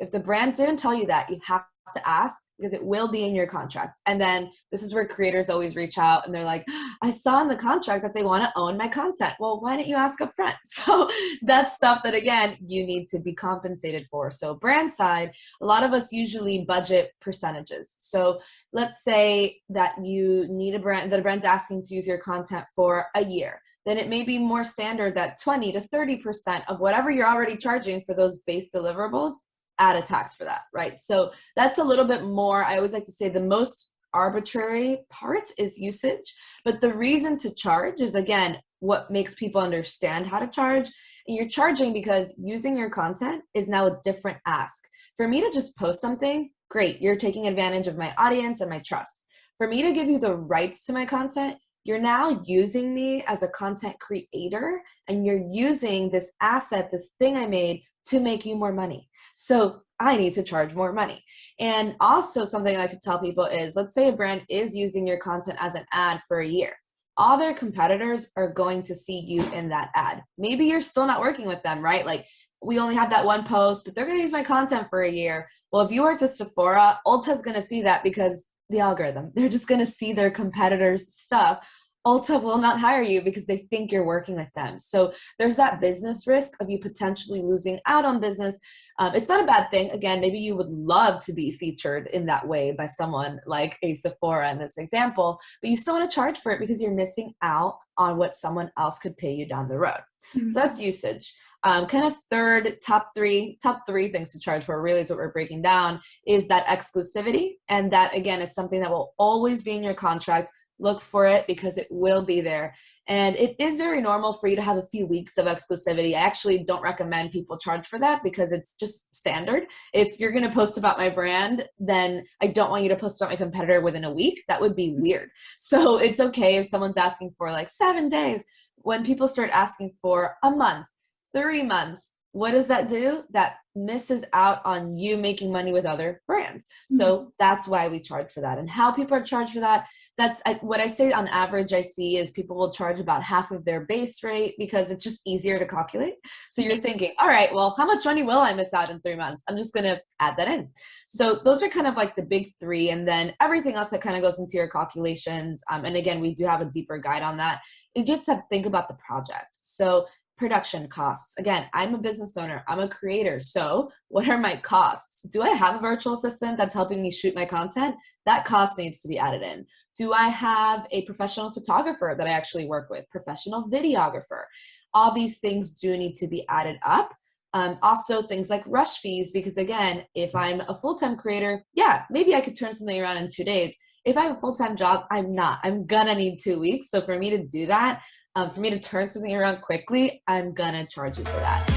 If the brand didn't tell you that, you have to ask because it will be in your contract. And then this is where creators always reach out and they're like, I saw in the contract that they want to own my content. Well, why didn't you ask up front? So that's stuff that, again, you need to be compensated for. So brand side, a lot of us usually budget percentages. So let's say that you need a brand, that a brand's asking to use your content for a year. Then it may be more standard that 20 to 30% of whatever you're already charging for those base deliverables, add a tax for that, right? So that's a little bit more, I always like to say the most arbitrary part is usage, but the reason to charge is, again, what makes people understand how to charge. And you're charging because using your content is now a different ask. For me to just post something, great, you're taking advantage of my audience and my trust. For me to give you the rights to my content, you're now using me as a content creator, and you're using this asset, this thing I made, to make you more money. So I need to charge more money. And also something I like to tell people is, let's say a brand is using your content as an ad for a year. All their competitors are going to see you in that ad. Maybe you're still not working with them, right? Like, we only have that one post, but they're going to use my content for a year. Well, if you work with Sephora, Ulta's going to see that because the algorithm, they're just going to see their competitors' stuff. Ulta will not hire you because they think you're working with them. So there's that business risk of you potentially losing out on business. It's not a bad thing. Again, maybe you would love to be featured in that way by someone like a Sephora in this example, but you still want to charge for it because you're missing out on what someone else could pay you down the road. Mm-hmm. So that's usage. Kind of third, top three things to charge for, really, is what we're breaking down, is that exclusivity. And that, again, is something that will always be in your contract. Look for it because it will be there. And it is very normal for you to have a few weeks of exclusivity. I actually don't recommend people charge for that because it's just standard. If you're going to post about my brand, then I don't want you to post about my competitor within a week. That would be weird. So it's okay if someone's asking for like 7 days. When people start asking for a month, 3 months, what does that do? That misses out on you making money with other brands. So that's why we charge for that. And how people are charged for that, that's what I say on average I see is people will charge about half of their base rate because it's just easier to calculate. So you're thinking, all right, well, how much money will I miss out in 3 months? I'm just going to add that in. So those are kind of like the big three. And then everything else that kind of goes into your calculations. And again, we do have a deeper guide on that. You just have to think about the project. So production costs. Again, I'm a business owner. I'm a creator. So what are my costs? Do I have a virtual assistant that's helping me shoot my content? That cost needs to be added in. Do I have a professional photographer that I actually work with? Professional videographer? All these things do need to be added up. Also things like rush fees, because again, if I'm a full-time creator, yeah, maybe I could turn something around in 2 days. If I have a full-time job, I'm not. I'm gonna need 2 weeks. So for me to do that, for me to turn something around quickly, I'm gonna charge you for that.